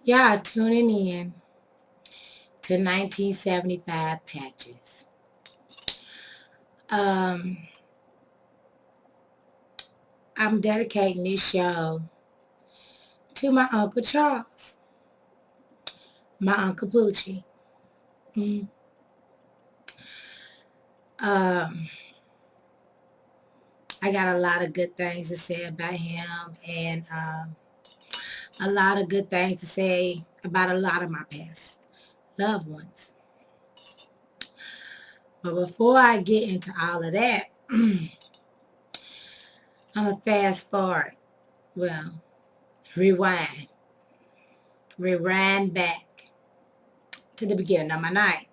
Y'all tuning in to 1975 Patches. Um, I'm dedicating this show to my Uncle Charles, my Uncle Poochie. Mm. Um, I got a lot of good things to say about him and a lot of good things to say about a lot of my past loved ones. But before I get into all of that, I'm going to fast forward. Well, rewind. Rewind back to the beginning of my night.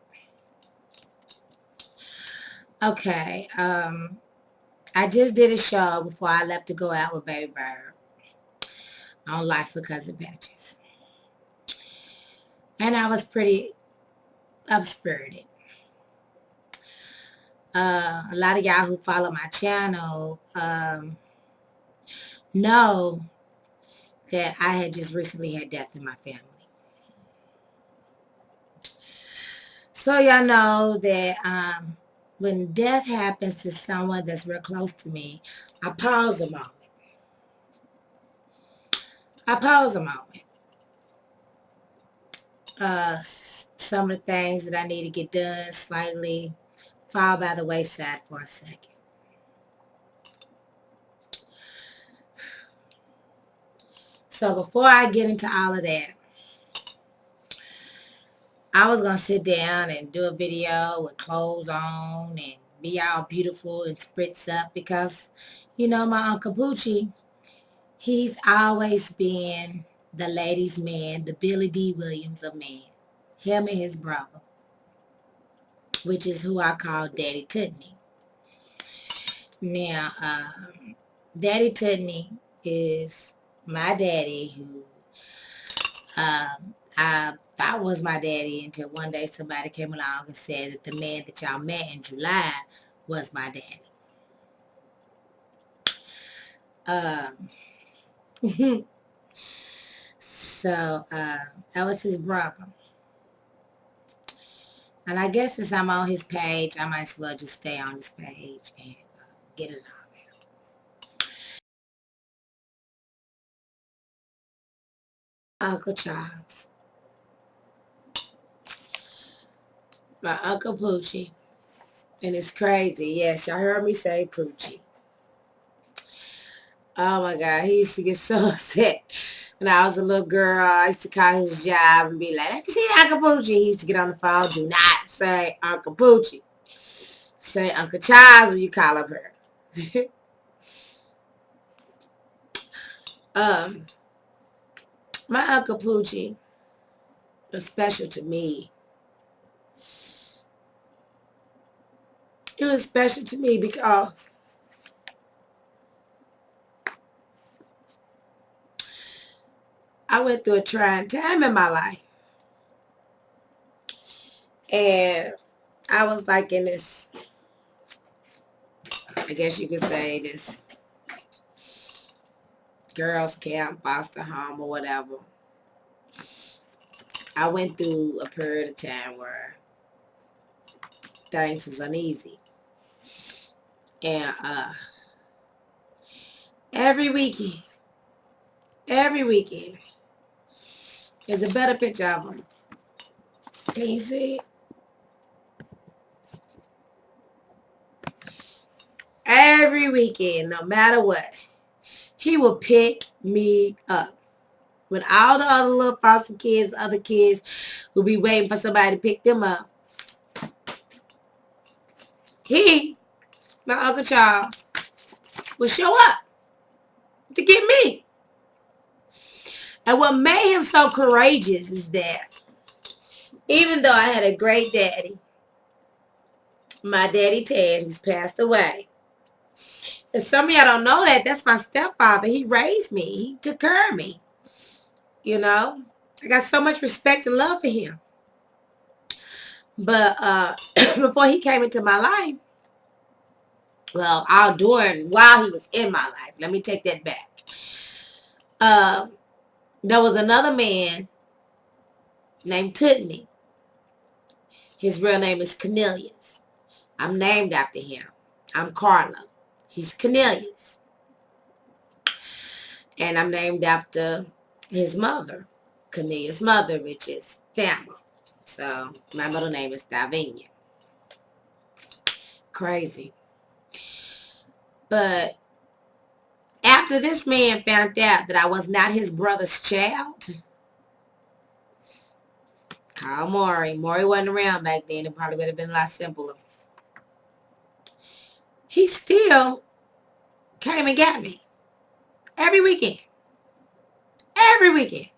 Okay, I just did a show before I left to go out with Baby Bird on Life for Cousin Patches. And I was pretty upspirited. A lot of y'all who follow my channel know that I had just recently had death in my family. So y'all know that when death happens to someone that's real close to me, I pause a moment. Some of the things that I need to get done slightly fall by the wayside for a second. So before I get into all of that, I was going to sit down and do a video with clothes on and be all beautiful and spritz up because, you know, my Uncle Poochie, he's always been the ladies' man, the Billy D. Williams of men. Him and his brother, which is who I call Daddy Tutney. Now, Daddy Tutney is my daddy who I thought was my daddy until one day somebody came along and said that the man that y'all met in July was my daddy. So that was his brother. And I guess since I'm on his page, I might as well just stay on his page and get it all out. Uncle Charles. My Uncle Poochie. And it's crazy. Yes, y'all heard me say Poochie. Oh my God, he used to get so upset. When I was a little girl, I used to call his job and be like, "I can see Uncle Poochie." He used to get on the phone, "Do not say Uncle Poochie. Say Uncle Charles when you call up her." My Uncle Poochie was special to me. It was special to me because I went through a trying time in my life. And I was like in this, I guess you could say, this girls' camp, foster home, or whatever. I went through a period of time where things was uneasy. And every weekend, there's a better picture of him. Can you see it? Every weekend, no matter what, he will pick me up. When all the other little foster kids, other kids will be waiting for somebody to pick them up, he, my Uncle Charles, will show up to get me. And what made him so courageous is that even though I had a great daddy, my daddy Ted, who's passed away, and some of y'all don't know that, that's my stepfather. He raised me. He took care of me. You know, I got so much respect and love for him. But before he came into my life, well, while he was in my life, let me take that back. There was another man named Tudney. His real name is Cornelius. I'm named after him. I'm Carla. He's Cornelius. And I'm named after his mother, Cornelius' mother, which is Thelma. So my middle name is Davinia. Crazy. But after this man found out that I was not his brother's child, call Maury. Maury wasn't around back then. It probably would have been a lot simpler. He still came and got me. Every weekend. Every weekend.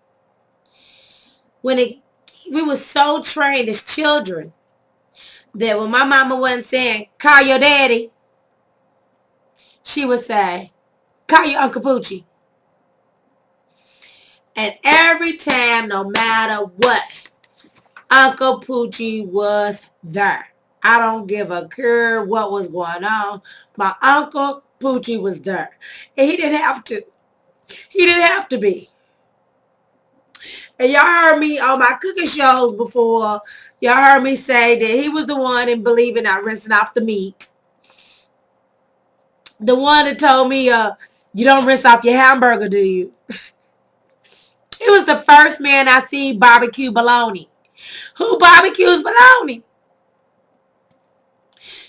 We were so trained as children that when my mama wasn't saying, call your daddy, she would say, call your Uncle Poochie. And every time, no matter what, Uncle Poochie was there. I don't give a care what was going on. My Uncle Poochie was there. And he didn't have to. He didn't have to be. And y'all heard me on my cooking shows before. Y'all heard me say that he was the one in believing I rinsing off the meat. The one that told me, you don't rinse off your hamburger, do you? He was the first man I seen barbecue bologna. Who barbecues bologna?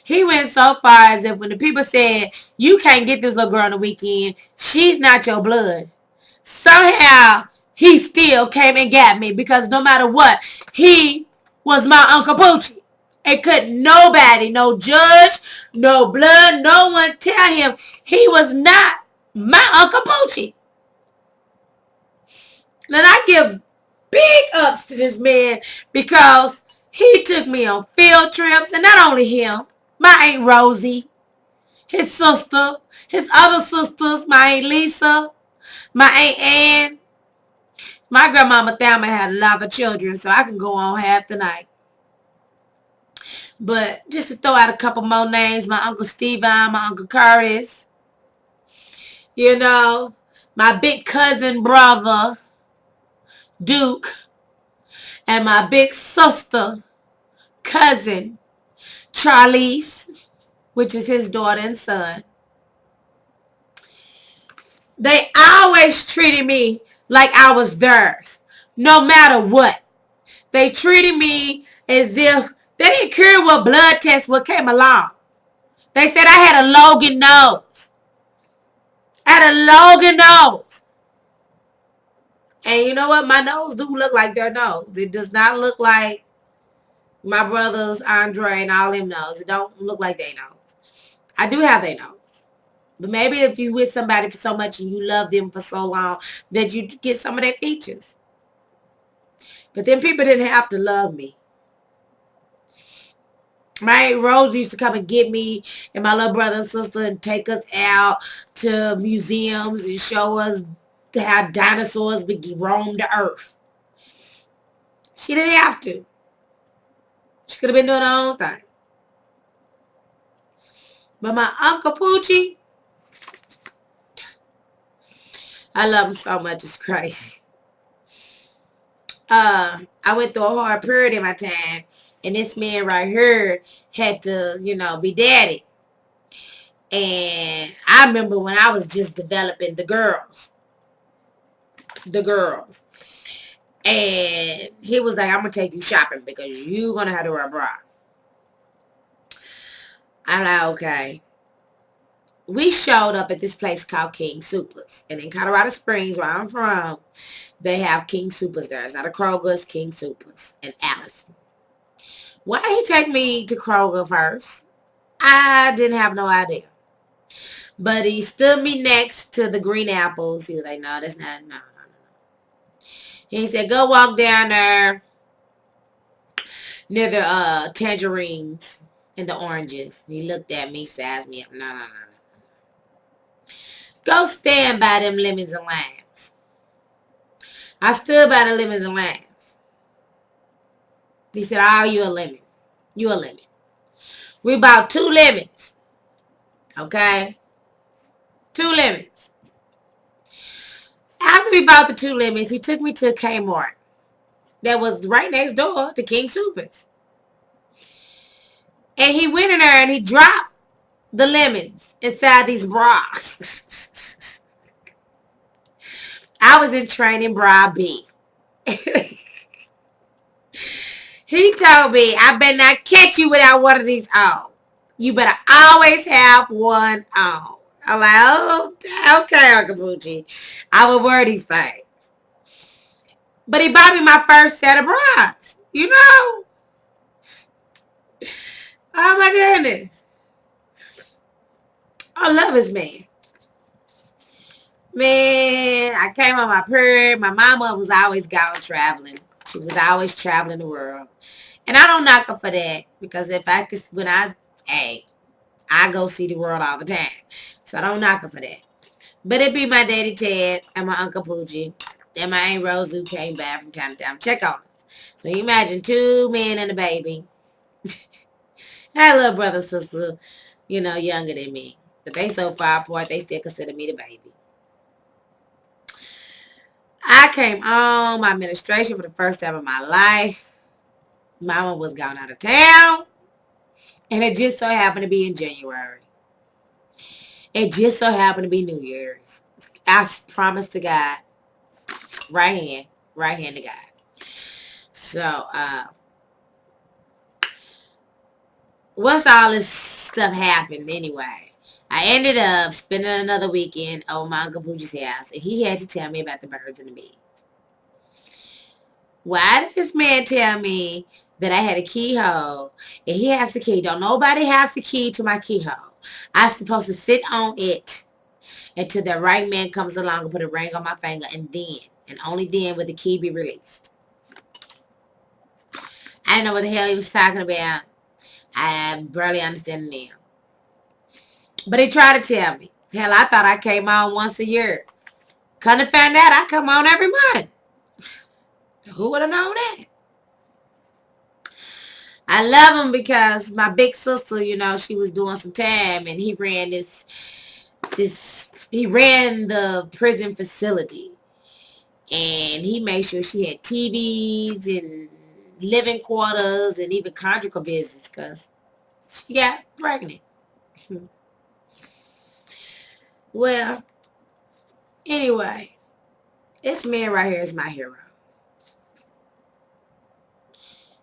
He went so far as if when the people said, you can't get this little girl on the weekend, she's not your blood. Somehow, he still came and got me because no matter what, he was my Uncle Poochie. And couldn't nobody, no judge, no blood, no one tell him he was not my Uncle Poochie. And I give big ups to this man because he took me on field trips. And not only him, my Aunt Rosie, his sister, his other sisters, my Aunt Lisa, my Aunt Ann. My grandmama Thelma had a lot of children, so I can go on half the night. But just to throw out a couple more names, my Uncle Steven, my Uncle Curtis, you know, my big cousin brother, Duke, and my big sister, cousin, Charlize, which is his daughter and son. They always treated me like I was theirs, no matter what. They treated me as if they didn't care what blood test what came along. They said I had a Logan nose. I had a Logan nose. And you know what? My nose do look like their nose. It does not look like my brothers, Andre, and all them nose. It don't look like their nose. I do have their nose. But maybe if you with somebody for so much and you love them for so long that you get some of their features. But then people didn't have to love me. My Aunt Rose used to come and get me and my little brother and sister and take us out to museums and show us how dinosaurs roamed the earth. She didn't have to. She could have been doing her own thing. But my Uncle Poochie, I love him so much. It's crazy. I went through a hard period in my time. And this man right here had to, be daddy. And I remember when I was just developing the girls. And he was like, I'm going to take you shopping because you're going to have to wear a bra. I'm like, okay. We showed up at this place called King Supers. And in Colorado Springs, where I'm from, they have King Supers there. It's not a Kroger's, King Supers in Allison. Why did he take me to Kroger first? I didn't have no idea. But he stood me next to the green apples. He was like, no, that's not, no. He said, go walk down there near the tangerines and the oranges. He looked at me, sized me up. No. Go stand by them lemons and limes. I stood by the lemons and limes. He said, oh, you a lemon. You a lemon. We bought 2 lemons. Okay? 2 lemons. After we bought the 2 lemons, he took me to Kmart. that was right next door to King Supers. And he went in there and he dropped the lemons inside these bras. I was in training bra B. He told me, I better not catch you without one of these on. You better always have one on. I'm like, oh, okay, Uncle Poochie. I will wear these things. But he bought me my first set of bras. You know? Oh, my goodness. I love his man. Man, I came on my period. My mama was always gone traveling. She was always traveling the world. And I don't knock her for that. Because if I could, I go see the world all the time. So I don't knock her for that. But it be my daddy Ted and my Uncle Poochie. And my Aunt Rose who came back from time to time. Check on us. So you imagine 2 men and a baby. I had a little brother, sister, younger than me. But they so far apart, they still consider me the baby. I came on my administration for the first time in my life. Mama was gone out of town. And it just so happened to be in January. It just so happened to be New Year's. I promised to God. Right hand to God. So, once all this stuff happened anyway, I ended up spending another weekend on my Uncle Poochie's house, and he had to tell me about the birds and the bees. Why did this man tell me that I had a keyhole, and he has the key? Don't nobody has the key to my keyhole. I'm supposed to sit on it until the right man comes along and put a ring on my finger, and only then will the key be released. I didn't know what the hell he was talking about. I barely understand now. But he tried to tell me. Hell, I thought I came on once a year. Come to find out, I come on every month. Who would have known that? I love him because my big sister, she was doing some time, and he ran he ran the prison facility. And he made sure she had TVs and living quarters and even conjugal business because she got pregnant. Well, anyway, this man right here is my hero.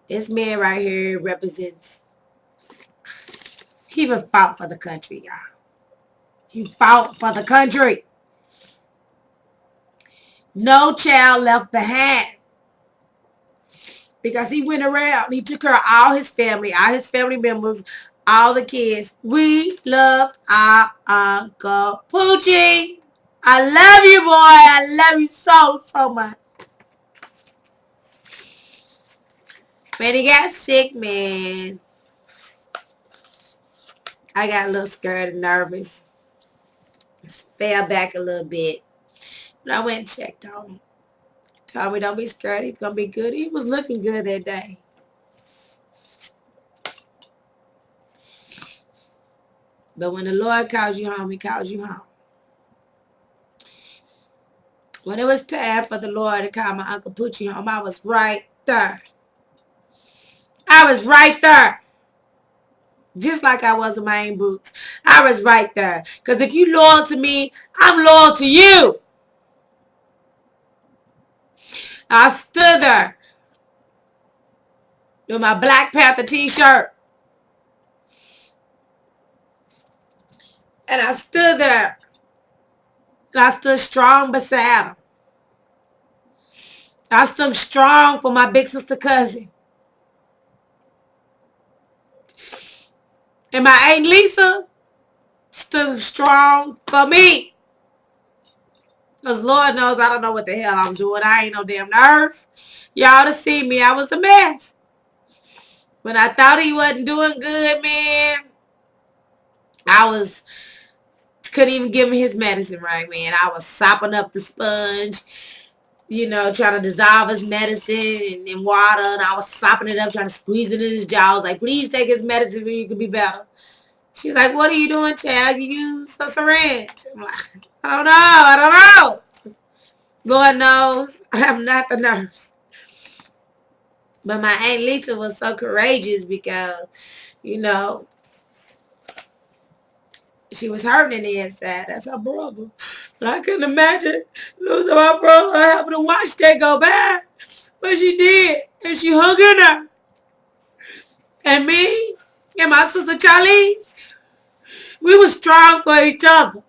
This man right here represents, he even fought for the country, y'all. He fought for the country. No child left behind. Because he went around, he took care of all his family members, all the kids. We love our Uncle Poochie. I love you, boy. I love you so, so much. When he got sick, man, I got a little scared and nervous. Fell back a little bit. But I went and checked on him. Told me, don't be scared. He's going to be good. He was looking good that day. But when the Lord calls you home, he calls you home. When it was time for the Lord to call my Uncle Poochie home, I was right there. I was right there. Just like I was with my Aunt Boots. I was right there. Because if you loyal to me, I'm loyal to you. I stood there with my Black Panther t-shirt. And I stood there. And I stood strong beside him. I stood strong for my big sister cousin. And my Aunt Lisa stood strong for me. Because Lord knows I don't know what the hell I'm doing. I ain't no damn nurse. Y'all to see me, I was a mess. When I thought he wasn't doing good, man, couldn't even give him his medicine right, man. I was sopping up the sponge, trying to dissolve his medicine in water. And I was sopping it up, trying to squeeze it in his jaw. I was like, please take his medicine so you can be better. She's like, what are you doing, child? You use a syringe. I'm like, I don't know. Lord knows I'm not the nurse. But my Aunt Lisa was so courageous because, you know, she was hurting in the inside. That's her brother. But I couldn't imagine losing my brother or having to watch that go by. But she did. And she hung in there. And me and my sister Charlize, we were strong for each other.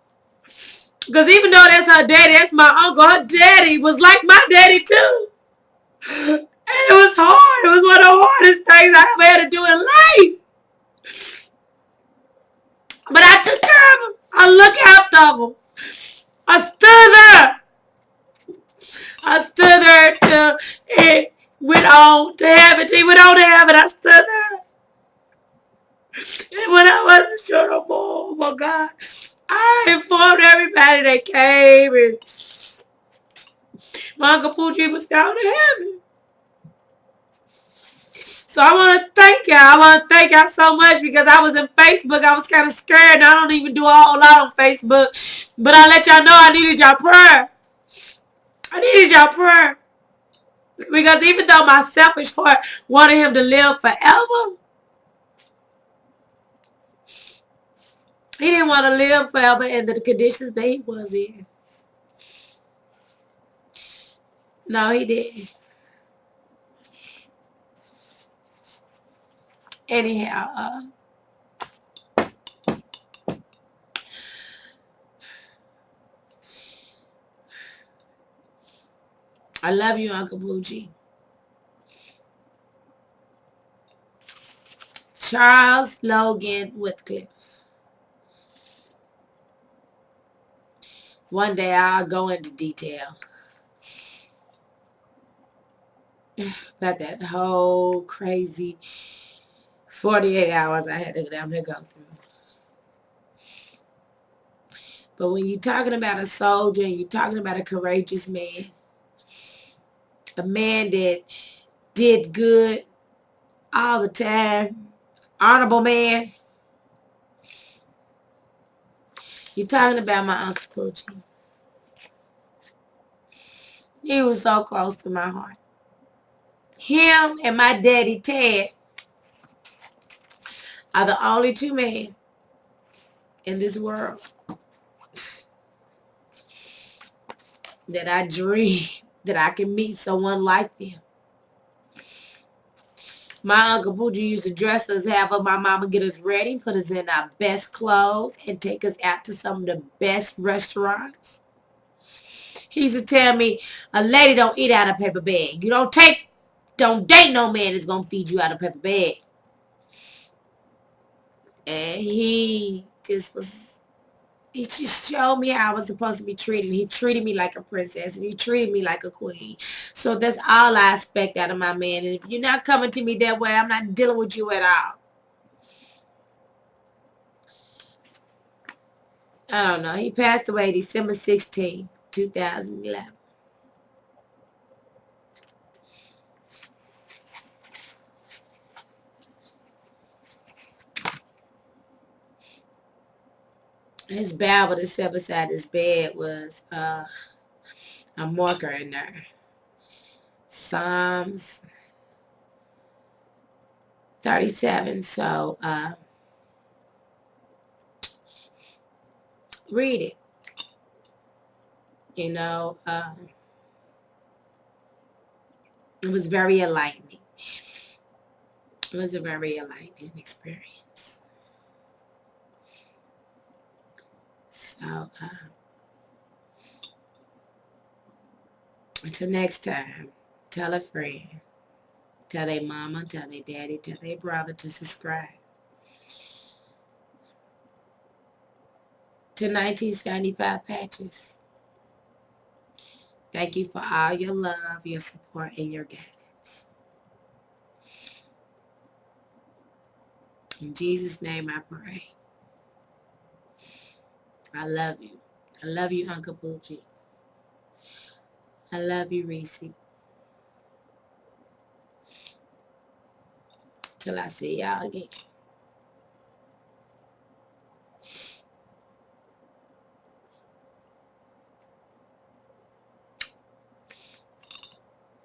Because even though that's her daddy, that's my uncle, her daddy was like my daddy too. And it was hard. It was one of the hardest things I ever had to do in life. But I took care of him. I looked after him. I stood there. I stood there till it went on to heaven. Till he went on to heaven. I stood there. And when I wasn't sure no more, oh my God, I informed everybody that came, and my Uncle Poochie was down in heaven. So I want to thank y'all. I want to thank y'all so much because I was in Facebook. I was kind of scared, and I don't even do a whole lot on Facebook. But I let y'all know I needed y'all prayer. I needed y'all prayer. Because even though my selfish heart wanted him to live forever, he didn't want to live forever in the conditions that he was in. No, he didn't. Anyhow, I love you, Uncle Poochie. Charles Logan Whitcliffe. One day I'll go into detail about that whole crazy 48 hours I had to go through. But when you're talking about a soldier and you're talking about a courageous man, a man that did good all the time, honorable man, you're talking about my Uncle Poochie. He was so close to my heart. Him and my daddy Ted are the only two men in this world that I dream that I can meet someone like them. My Uncle Poochie used to dress us, have my mama get us ready, put us in our best clothes, and take us out to some of the best restaurants. He used to tell me, a lady don't eat out of a paper bag. You don't date no man that's going to feed you out of a paper bag. And he just showed me how I was supposed to be treated. He treated me like a princess, and he treated me like a queen. So that's all I expect out of my man. And if you're not coming to me that way, I'm not dealing with you at all. I don't know. He passed away December 16, 2011. His Bible that sat beside his bed was a marker in there. Psalms 37. So read it. You know, it was very enlightening. It was a very enlightening experience. So until next time, tell a friend. Tell their mama, tell their daddy, tell their brother to subscribe to 1975 Patches. Thank you for all your love, your support, and your guidance. In Jesus' name I pray. I love you. I love you, Uncle Poochie. I love you, Reese. Till I see y'all again.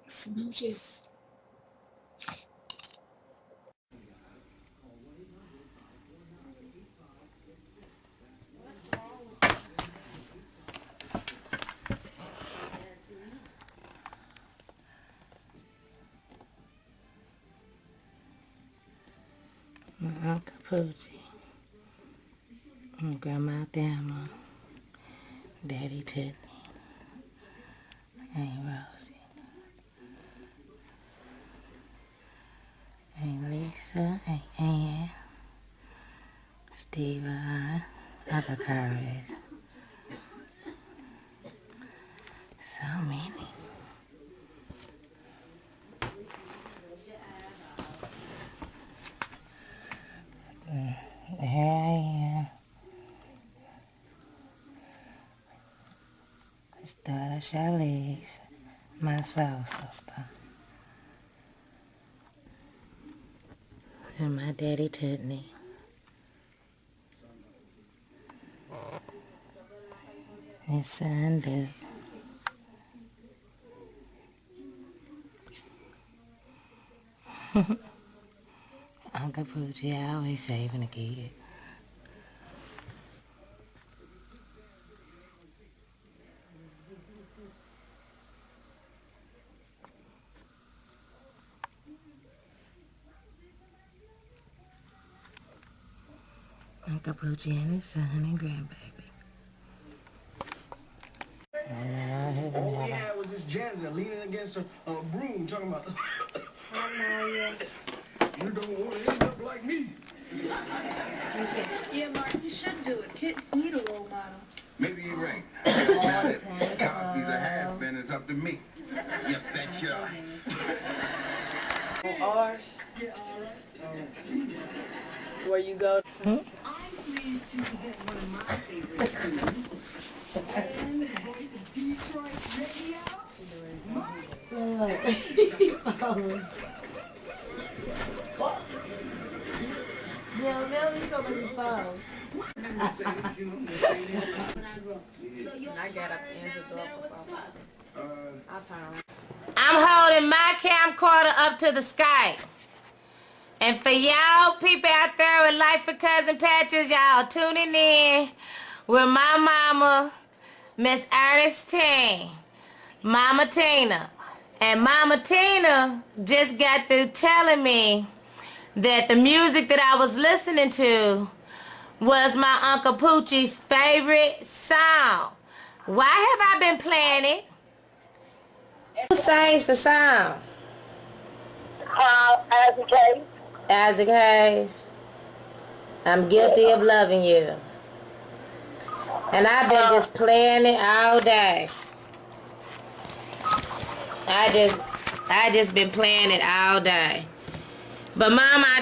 Smooches. My Uncle Poochie, my Grandma Thelma, Daddy Tiffany, Aunt Rosie, Aunt Lisa, Aunt Ann, Steve, Uncle Curtis. So many. Here I am. His daughter Charlize, my soul sister. And my daddy Tiffany. His son Duke. Uncle Poochie always saving a kid. Uncle Poochie and his son and grandbaby. All we had was this janitor leaning against a broom talking about, you don't want to end up like me. Yeah, Mark, you should do it. Kids need a role model. Maybe you're right. Now that copies a has-been, it's up to me. You betcha. Ours? Yeah, all right. Where you go? I'm pleased to present one of my favorite tunes. And the voice of Detroit Radio. Yeah, Melly's gonna be fun. And I got up the end of the door for somebody. I'll turn around. I'm holding my camcorder up to the sky. And for y'all people out there with Life for Cousin Patches, y'all tuning in with my mama, Miss Ernestine, Mama Tina. And Mama Tina just got through telling me that the music that I was listening to was my Uncle Poochie's favorite song. Why have I been playing it? Who sings the song? Isaac Hayes. Isaac Hayes. I'm guilty of loving you. And I've been just playing it all day. I just been playing it all day. But Mama, I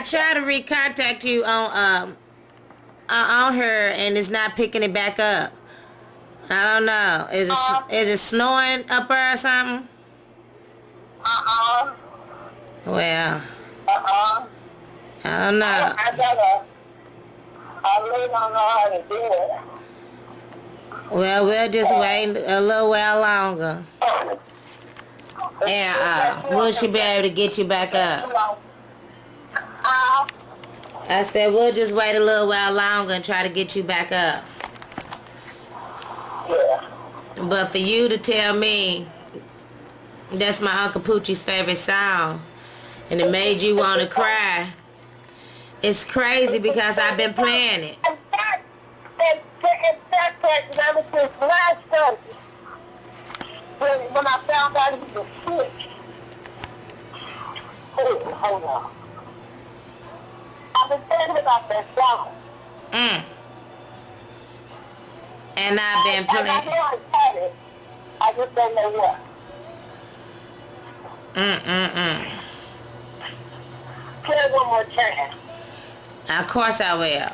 try to recontact you on her, and it's not picking it back up. I don't know. Is it snowing up there or something? Well, I don't know. I really don't know how to do it. Well, we'll just wait a little while longer. And we should be able to get you back up. I said we'll just wait a little while longer and try to get you back up. Yeah. But for you to tell me that's my Uncle Poochie's favorite song and it made you want to cry, it's crazy because I've been playing it. In fact, ever since last Sunday, when I found out he was sick. Hold on. I've been thinking about that song. And I've been I know playing. I had it. I just don't know what. Play it one more time. Of course I will.